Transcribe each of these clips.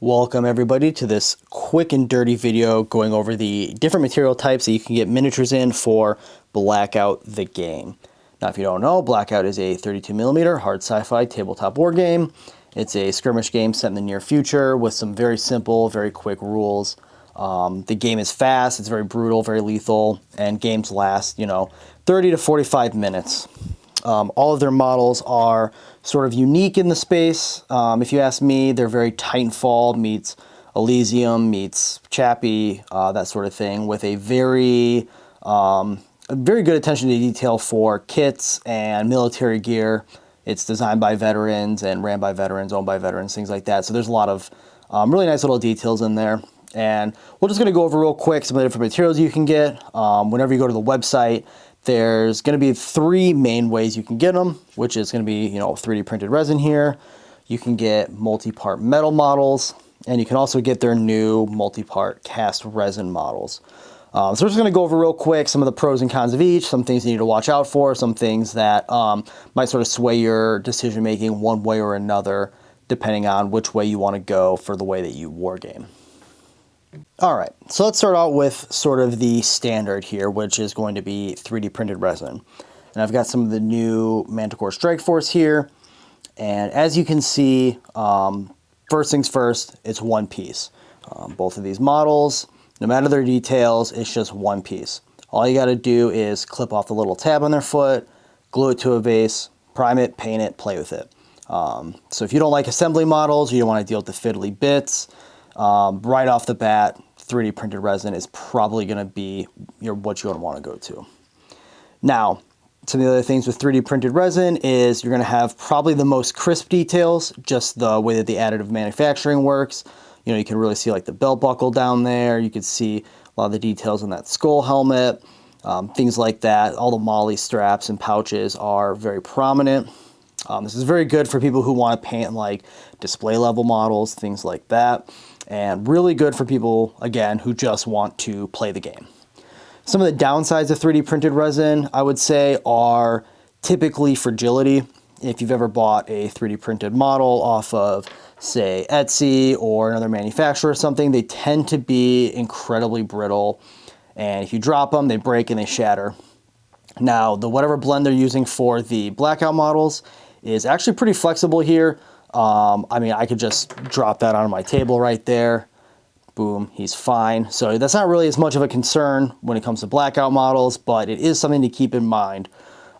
Welcome everybody to this quick and dirty video going over the different material types that you can get miniatures in for Blackout the game. Now if you don't know, Blackout is a 32mm hard sci-fi tabletop war game. It's a skirmish game set in the near future with some very simple, very quick rules. The game is fast, it's very brutal, very lethal, and games last, 30 to 45 minutes. All of their models are sort of unique in the space. If you ask me, they're very Titanfall meets Elysium meets Chappie, that sort of thing, with a very good attention to detail for kits and military gear. It's designed by veterans and ran by veterans, owned by veterans, things like that. So there's a lot of really nice little details in there. And we're just going to go over real quick some of the different materials you can get. Whenever you go to the website, there's going to be three main ways you can get them, which is going to be, 3D printed resin here. You can get multi-part metal models, and you can also get their new multi-part cast resin models. So we're just going to go over real quick some of the pros and cons of each, some things you need to watch out for, some things that might sort of sway your decision making one way or another, depending on which way you want to go for the way that you war game. All right, so let's start out with sort of the standard here, which is going to be 3D printed resin. And I've got some of the new Manticore Strike Force here. And as you can see, first things first, it's one piece. Both of these models, no matter their details, it's just one piece. All you got to do is clip off the little tab on their foot, glue it to a base, prime it, paint it, play with it. So if you don't like assembly models, you don't want to deal with the fiddly bits, right off the bat, 3D printed resin is probably going to be what you're going to want to go to. Now, some of the other things with 3D printed resin is you're going to have probably the most crisp details, just the way that the additive manufacturing works. You can really see like the belt buckle down there. You can see a lot of the details on that skull helmet, things like that. All the MOLLE straps and pouches are very prominent. This is very good for people who want to paint like display level models, things like that. And really good for people, again, who just want to play the game. Some of the downsides of 3D printed resin, I would say, are typically fragility. If you've ever bought a 3D printed model off of, say, Etsy or another manufacturer or something, they tend to be incredibly brittle. And if you drop them, they break and they shatter. Now, whatever blend they're using for the Blackout models is actually pretty flexible here. I could just drop that on my table right there. Boom, he's fine. So that's not really as much of a concern when it comes to Blackout models, but it is something to keep in mind.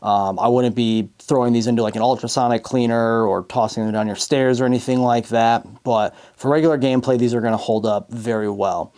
I wouldn't be throwing these into like an ultrasonic cleaner or tossing them down your stairs or anything like that. But for regular gameplay, these are going to hold up very well.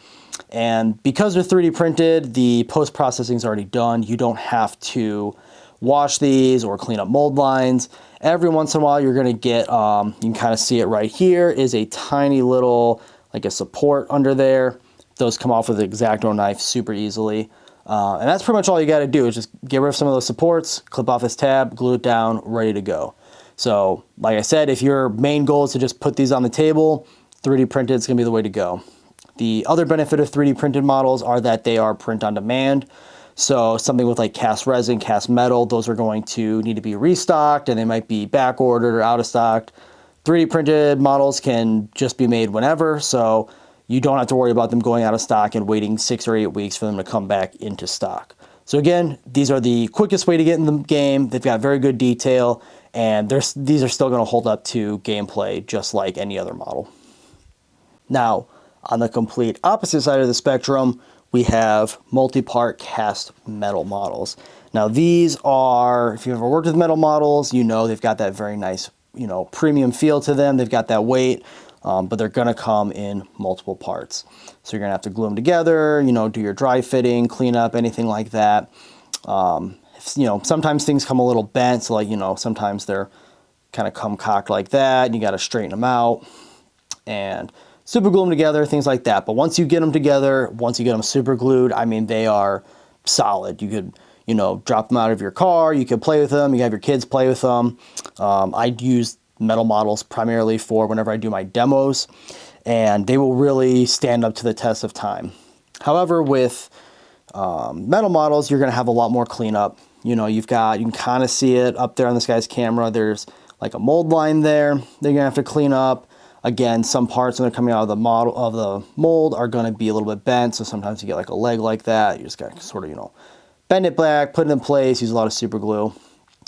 And because they're 3D printed, the post-processing is already done. You don't have to wash these or clean up mold lines. Every once in a while you're going to get, you can kind of see it right here, is a tiny little, like a support under there. Those come off with an X-Acto knife super easily. And that's pretty much all you got to do is just get rid of some of those supports, clip off this tab, glue it down, ready to go. So like I said, if your main goal is to just put these on the table, 3D printed is going to be the way to go. The other benefit of 3D printed models are that they are print on demand. So something with like cast resin, cast metal, those are going to need to be restocked and they might be back ordered or out of stock. 3D printed models can just be made whenever, so you don't have to worry about them going out of stock and waiting 6 or 8 weeks for them to come back into stock. So again, these are the quickest way to get in the game. They've got very good detail, and these are still going to hold up to gameplay just like any other model. Now, on the complete opposite side of the spectrum, we have multi-part cast metal models. Now these are, if you've ever worked with metal models, they've got that very nice, premium feel to them. They've got that weight, but they're gonna come in multiple parts. So you're gonna have to glue them together, do your dry fitting, clean up, anything like that. Sometimes things come a little bent, so like, sometimes they're kind of come cocked like that, and you gotta straighten them out. And super glue them together, things like that. But once you get them together, once you get them super glued, they are solid. You could, drop them out of your car, you could play with them, you can have your kids play with them. I use metal models primarily for whenever I do my demos, and they will really stand up to the test of time. However, with metal models, you're gonna have a lot more cleanup. You can kind of see it up there on this guy's camera. There's like a mold line there that you're gonna have to clean up. Again, some parts when they're coming out of the model of the mold are going to be a little bit bent, so sometimes you get like a leg like that. You just got to sort of, you know, bend it back, put it in place, use a lot of super glue.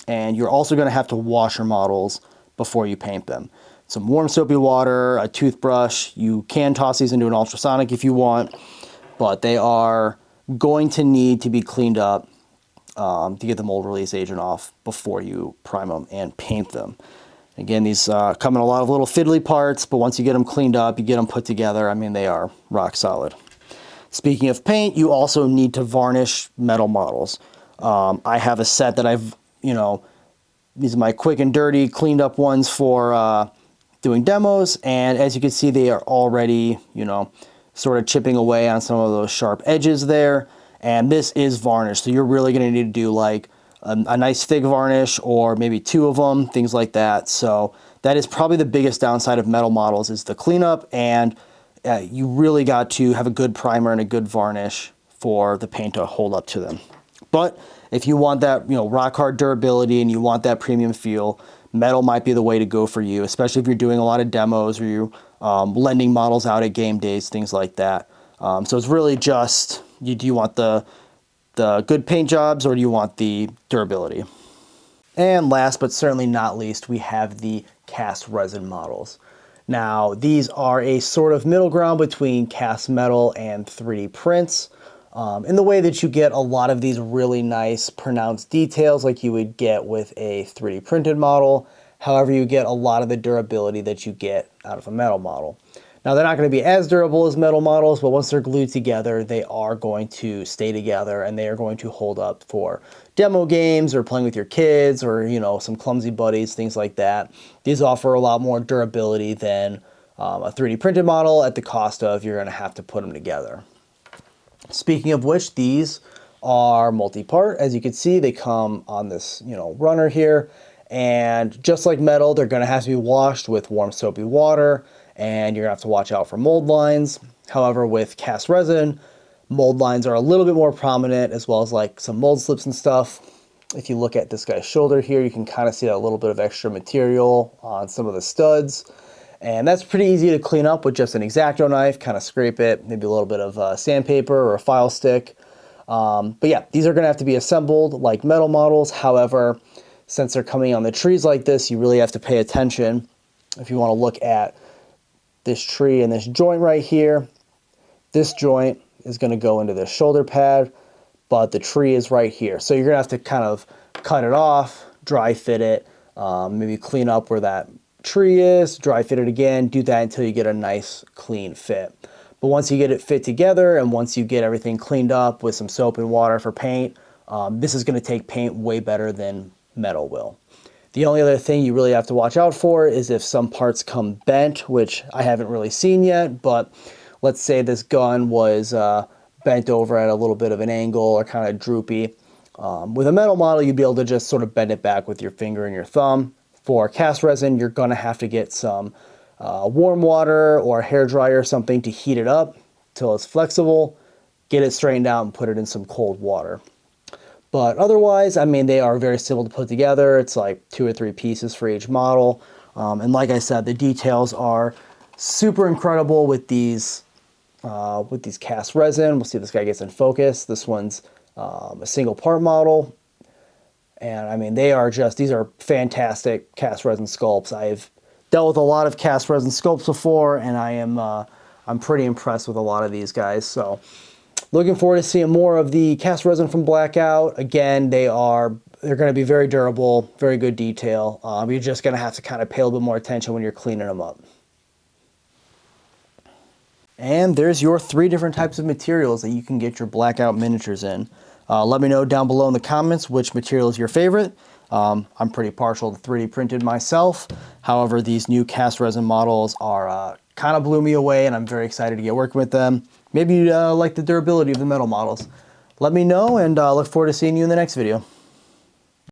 And you're also going to have to wash your models before you paint them. Some warm soapy water, a toothbrush. You can toss these into an ultrasonic if you want, but they are going to need to be cleaned up to get the mold release agent off before you prime them and paint them. Again, these come in a lot of little fiddly parts, but once you get them cleaned up, you get them put together, I mean, they are rock solid. Speaking of paint, you also need to varnish metal models. I have a set that I've, you know, these are my quick and dirty cleaned up ones for doing demos, and as you can see, they are already, you know, sort of chipping away on some of those sharp edges there, and this is varnish, so you're really going to need to do like a nice thick varnish or maybe 2 of them, things like that. So that is probably the biggest downside of metal models is the cleanup, and you really got to have a good primer and a good varnish for the paint to hold up to them. But if you want that, you know, rock hard durability and you want that premium feel, metal might be the way to go for you, especially if you're doing a lot of demos or you're lending models out at game days, things like that. So it's really just, do you want the good paint jobs or do you want the durability? And last but certainly not least, we have the cast resin models. Now, these are a sort of middle ground between cast metal and 3D prints. In the way that you get a lot of these really nice pronounced details like you would get with a 3D printed model. However, you get a lot of the durability that you get out of a metal model. Now, they're not going to be as durable as metal models, but once they're glued together, they are going to stay together and they are going to hold up for demo games or playing with your kids or, you know, some clumsy buddies, things like that. These offer a lot more durability than a 3D printed model at the cost of you're going to have to put them together. Speaking of which, these are multi-part. As you can see, they come on this, you know, runner here. And just like metal, they're going to have to be washed with warm soapy water, and you're going to have to watch out for mold lines. However, with cast resin, mold lines are a little bit more prominent, as well as like some mold slips and stuff. If you look at this guy's shoulder here, you can kind of see a little bit of extra material on some of the studs. And that's pretty easy to clean up with just an X-Acto knife, kind of scrape it, maybe a little bit of sandpaper or a file stick. But yeah, these are going to have to be assembled like metal models. However, since they're coming on the trees like this, you really have to pay attention. If you want to look at this tree and this joint right here, this joint is going to go into the shoulder pad, but the tree is right here. So you're going to have to kind of cut it off, dry fit it, maybe clean up where that tree is, dry fit it again, do that until you get a nice clean fit. But once you get it fit together and once you get everything cleaned up with some soap and water for paint, this is going to take paint way better than metal will. The only other thing you really have to watch out for is if some parts come bent, which I haven't really seen yet, but let's say this gun was bent over at a little bit of an angle or kind of droopy. With a metal model, you'd be able to just sort of bend it back with your finger and your thumb. For cast resin, you're going to have to get some warm water or a hair dryer or something to heat it up till it's flexible, get it straightened out and put it in some cold water. But otherwise, I mean, they are very simple to put together. It's like 2 or 3 pieces for each model. And like I said, the details are super incredible with these cast resin. We'll see if this guy gets in focus. This one's a single part model. And I mean, these are fantastic cast resin sculpts. I've dealt with a lot of cast resin sculpts before, and I'm pretty impressed with a lot of these guys. So looking forward to seeing more of the cast resin from Blackout. Again, they're going to be very durable, very good detail. You're just going to have to kind of pay a little bit more attention when you're cleaning them up. And there's your 3 different types of materials that you can get your Blackout miniatures in. Let me know down below in the comments which material is your favorite. I'm pretty partial to 3D printed myself. However, these new cast resin models are kind of blew me away, and I'm very excited to get working with them. Maybe you like the durability of the metal models. Let me know, and look forward to seeing you in the next video.